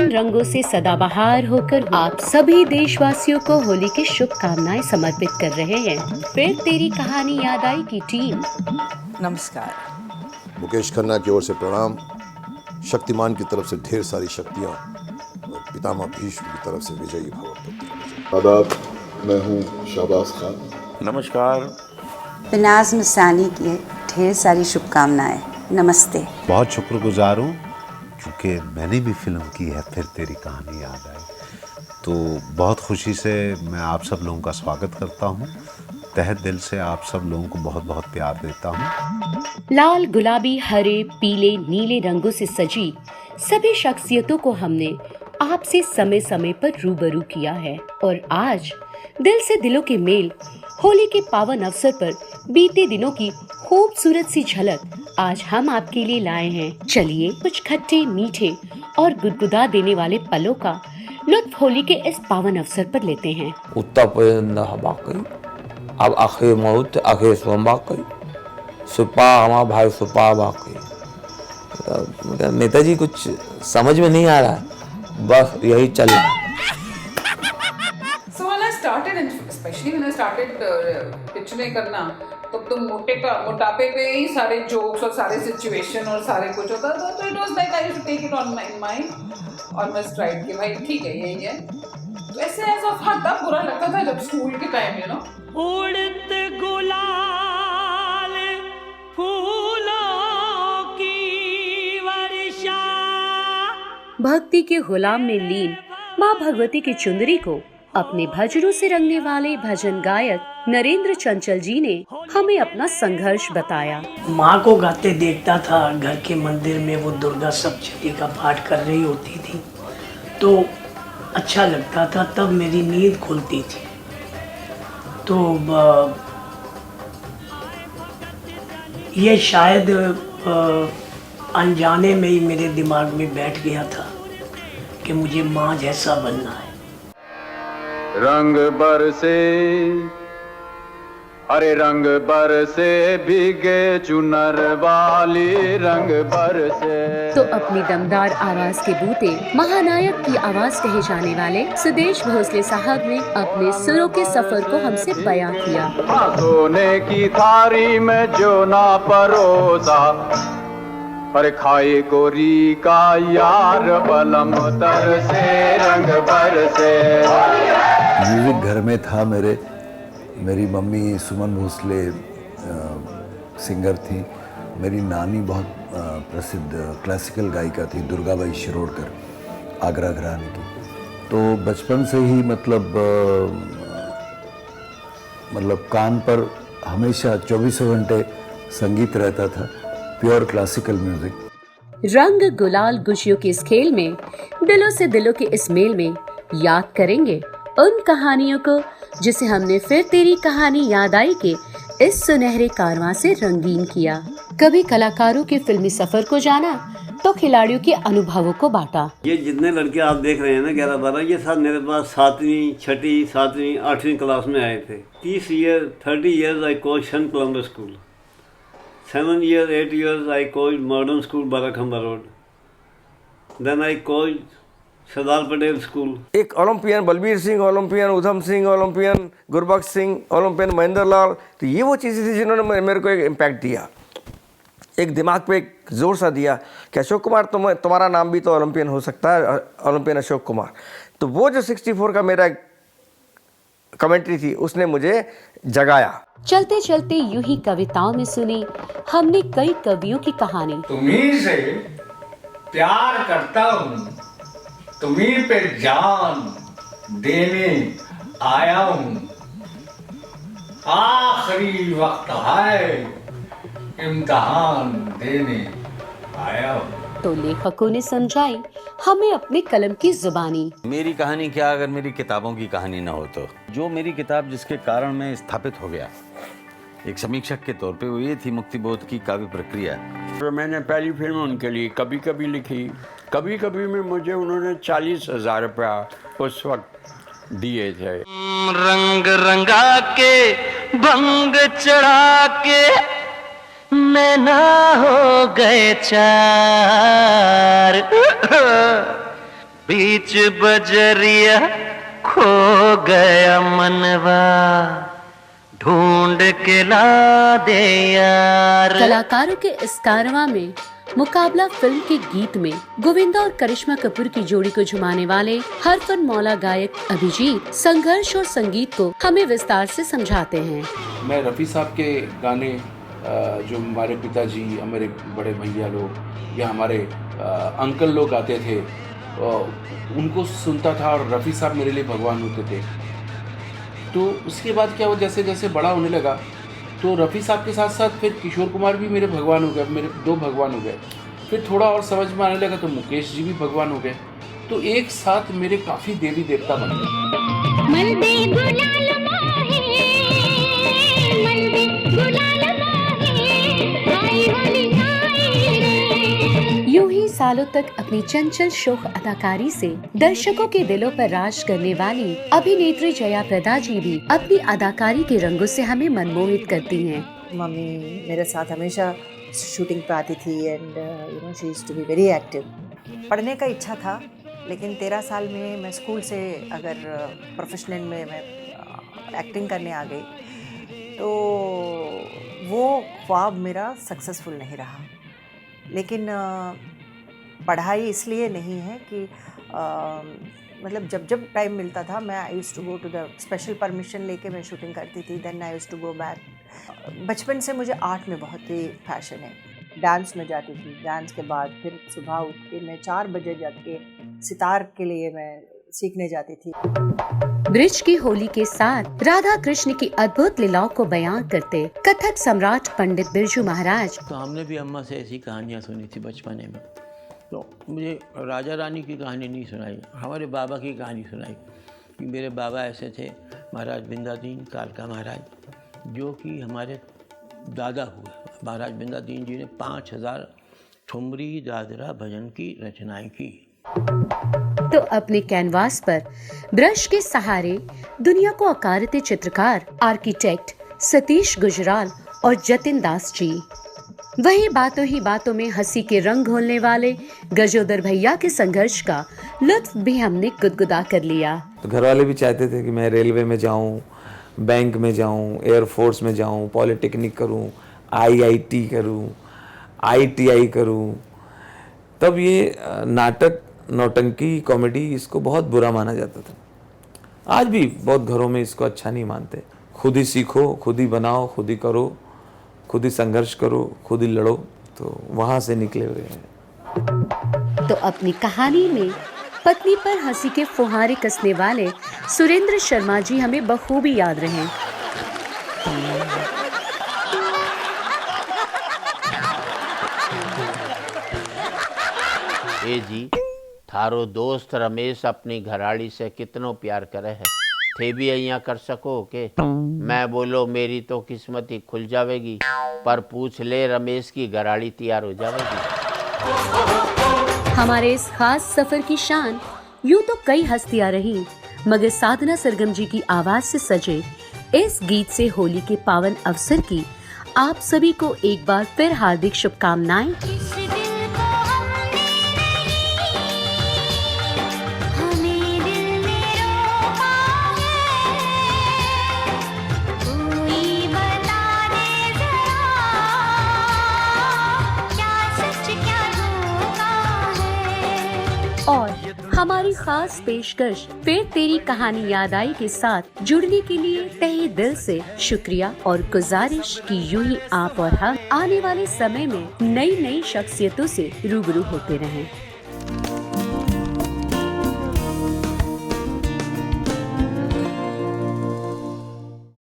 मदन रंगों से सदाबहार होकर आप सभी देशवासियों को होली की शुभकामनाएं समर्पित कर रहे हैं। फिर तेरी कहानी याद आई की टीम। नमस्कार। मुकेश खन्ना की ओर से प्रणाम। शक्तिमान की तरफ से ढेर सारी शक्तियाँ और पितामह भीष्म की तरफ से विजयी भव। आदाब, मैं हूँ शाहबाज खान। नमस्कार। बिनाज मिसानी की ढेर सारी शुभकामनाएं। नमस्ते। बहुत शुक्रगुजार हूँ क्योंकि मैंने भी फिल्म की है फिर तेरी कहानी याद आई, तो बहुत खुशी से मैं आप सब लोगों का स्वागत करता हूँ। तहे दिल से आप सब लोगों को बहुत बहुत प्यार देता हूँ। लाल, गुलाबी, हरे, पीले, नीले रंगों से सजी सभी शख्सियतों को हमने आपसे समय समय पर रूबरू किया है और आज दिल से दिलों के मेल होली के पावन अवसर पर बीते दिनों की खूबसूरत सी झलक आज हम आपके लिए लाए हैं। चलिए कुछ खट्टे, मीठे और गुदगुदा देने वाले पलों का लुत्फ होली के इस पावन अवसर पर लेते हैं। अब आखिर मौत आखिर सोम सुपा हमारा भाई सुपा बाकी। नेताजी कुछ समझ में नहीं आ रहा, बस यही चल रहा है। So when I started, and especially when I started पिक्चरें करना, तो मोटापे पे ही सारे जोक्स और सारे सिचुएशन और सारे कुछ होता था, तो it was like I used to take it on my stride कि भाई ठीक है यही है। तो ऐसे ऐसा था, बुरा लगता था जब स्कूल के टाइम उड़ते गुलाल फूलों की वर्षा। भक्ति के गुलाम में लीन माँ भगवती की चुंदरी को अपने भजनों से रंगने वाले भजन गायक नरेंद्र चंचल जी ने हमें अपना संघर्ष बताया। माँ को गाते देखता था घर के मंदिर में, वो दुर्गा सप्तशती का पाठ कर रही होती थी तो अच्छा लगता था, तब मेरी नींद खुलती थी। तो ये शायद अनजाने में ही मेरे दिमाग में बैठ गया था कि मुझे माँ जैसा बनना है। रंग बरसे हरे रंग बरसे भीगे चुनर वाली रंग बरसे। तो अपनी दमदार आवाज के बूते महानायक की आवाज कहे जाने वाले सुदेश भोसले साहब ने अपने सुरों के सफर को हमसे बयां किया। सोने की थारी में जो ना परोसा पर खाए गोरी का यार बलम तर से रंग बरसे। म्यूजिक घर में था मेरी मम्मी सुमन भोसले सिंगर थी। मेरी नानी बहुत प्रसिद्ध क्लासिकल गायिका थी, दुर्गाबाई शिरोडकर, आगरा घराने की। तो बचपन से ही मतलब कान पर हमेशा 24 घंटे संगीत रहता था, प्योर क्लासिकल म्यूजिक। रंग गुलाल गुशियों के इस खेल में दिलों से दिलों के इस मेल में याद करेंगे उन कहानियों को जिसे हमने फिर तेरी कहानी याद आई के इस सुनहरे कारवां से रंगीन किया। कभी कलाकारों के फिल्मी सफर को जाना तो खिलाड़ियों के अनुभवों को बांटा। ये जितने लड़के आप देख रहे हैं ना 11-12, ये सब मेरे पास 7वीं, 6ठी, 7वीं, 8वीं क्लास में आए थे। 30 years I coached St. Columbus School. 7 years, 8 years I coached Modern School, Barakhamba Road. Then I coached Sardar Patel school. एक Olympian Balbir Singh, Olympian Udham Singh, Olympian Gurbaksh Singh, Olympian Mahendra लाल, तो ये वो चीज़ें थी जिन्होंने मेरे को एक इम्पैक्ट दिया, एक दिमाग पे एक जोर सा दिया कि अशोक कुमार तुम्हारा नाम भी तो ओलंपियन हो सकता है, ओलंपियन अशोक कुमार। तो वो जो 64 का मेरा कमेंट्री थी उसने मुझे जगाया। चलते चलते यूं ही कविताओं में सुनी हमने कई कवियों की कहानी। तुम्ही से प्यार करता हूँ, तुम्ही पे जान देने आया हूँ, आखिरी वक्त है इम्तिहान देने आया हूँ। तो लेखकों ने समझाई हमें अपने कलम की जुबानी। मेरी कहानी क्या अगर मेरी किताबों की कहानी ना हो तो। जो मेरी किताब जिसके कारण मैं स्थापित हो गया एक समीक्षक के तौर पे, वो ये थी मुक्तिबोध की काव्य प्रक्रिया। तो मैंने पहली फिल्म उनके लिए कभी कभी लिखी। कभी कभी में मुझे उन्होंने 40,000 रुपया उस वक्त दिए थे। रंग रंगा के भंग चढ़ा के नैना हो गए चार, बीच बजरिया खो गया मनवा, ढूंढ के ला दे यार। कलाकारों के इस कारवां में मुकाबला फिल्म के गीत में गोविंदा और करिश्मा कपूर की जोड़ी को झुमाने वाले हरफन मौला गायक अभिजीत संघर्ष और संगीत को हमें विस्तार से समझाते हैं। मैं रफ़ी साहब के गाने जो हमारे पिताजी, हमारे बड़े भैया लोग या हमारे अंकल लोग गाते थे, उनको सुनता था और रफ़ी साहब मेरे लिए भगवान होते थे। तो उसके बाद क्या हुआ, जैसे जैसे बड़ा होने लगा तो रफ़ी साहब के साथ साथ फिर किशोर कुमार भी मेरे भगवान हो गए, मेरे 2 भगवान हो गए। फिर थोड़ा और समझ में आने लगा तो मुकेश जी भी भगवान हो गए। तो एक साथ मेरे काफ़ी देवी देवता बन गए। यूं ही सालों तक अपनी चंचल शोख अदाकारी से दर्शकों के दिलों पर राज करने वाली अभिनेत्री जया प्रदा जी भी अपनी अदाकारी के रंगों से हमें मनमोहित करती हैं। मम्मी मेरे साथ हमेशा शूटिंग पे आती थी and you know she used to be very active. पढ़ने का इच्छा था, लेकिन 13 साल में मैं स्कूल से अगर प्रोफेशनल में मैं एक्टिंग करने आ गई तो वो ख्वाब मेरा सक्सेसफुल नहीं रहा। लेकिन पढ़ाई इसलिए नहीं है कि मतलब जब जब टाइम मिलता था मैं I used to go to the special permission लेके मैं शूटिंग करती थी, then I used to go back. बचपन से मुझे आर्ट में बहुत ही पैशन है। डांस में जाती थी, डांस के बाद फिर सुबह उठ के मैं 4 बजे जाके सितार के लिए मैं सीखने जाती थी। ब्रिज की होली के साथ राधा कृष्ण की अद्भुत लीलाओं को बयां करते कथक सम्राट पंडित बिरजू महाराज। तो हमने भी अम्मा से ऐसी कहानियाँ सुनी थी बचपने में। तो मुझे राजा रानी की कहानी नहीं सुनाई, हमारे बाबा की कहानी सुनाई कि मेरे बाबा ऐसे थे, महाराज बिंदादीन कालका महाराज, जो कि हमारे दादा हुए। महाराज बिंदादीन जी ने 5000 ठुमरी दादरा भजन की रचनाएं की। तो अपने कैनवास पर ब्रश के सहारे दुनिया को आकारते चित्रकार आर्किटेक्ट सतीश गुजराल और जतिन दास जी, वही बातों ही बातों में हंसी के रंग घोलने वाले गजोदर भैया के संघर्ष का लुत्फ भी हमने गुदगुदा कर लिया। तो घर वाले भी चाहते थे कि मैं रेलवे में जाऊं, बैंक में जाऊं, एयरफोर्स में जाऊं, पॉलिटेक्निक करूं, IIT करूं, ITI करूं। तब ये नाटक, नौटंकी, कॉमेडी इसको बहुत बुरा माना जाता था। आज भी बहुत घरों में इसको अच्छा नहीं मानते। खुद ही सीखो, खुद ही बनाओ, खुद ही करो, खुद ही संघर्ष करो, खुद ही लड़ो। तो वहाँ से निकले हुए हैं। तो अपनी कहानी में पत्नी पर हंसी के फुहारे कसने वाले सुरेंद्र शर्मा जी हमें बखूबी याद रहे। ए जी, थारो दोस्त रमेश अपनी घराड़ी से कितनो प्यार करे है, थे भी अइया कर सको के? मैं बोलो मेरी तो किस्मत ही खुल जावेगी, पर पूछ ले रमेश की घराड़ी तैयार हो जावेगी। हमारे इस खास सफर की शान यूं तो कई हस्तियां रही, मगर साधना सरगम जी की आवाज से सजे इस गीत से होली के पावन अवसर की आप सभी को एक बार फिर हार्दिक शुभकामनाएं। और हमारी खास पेशकश फिर तेरी कहानी याद आई के साथ जुड़ने के लिए तहे दिल से शुक्रिया और गुजारिश कि यूं ही आप और हम आने वाले समय में नई नई शख्सियतों से रूबरू होते रहें।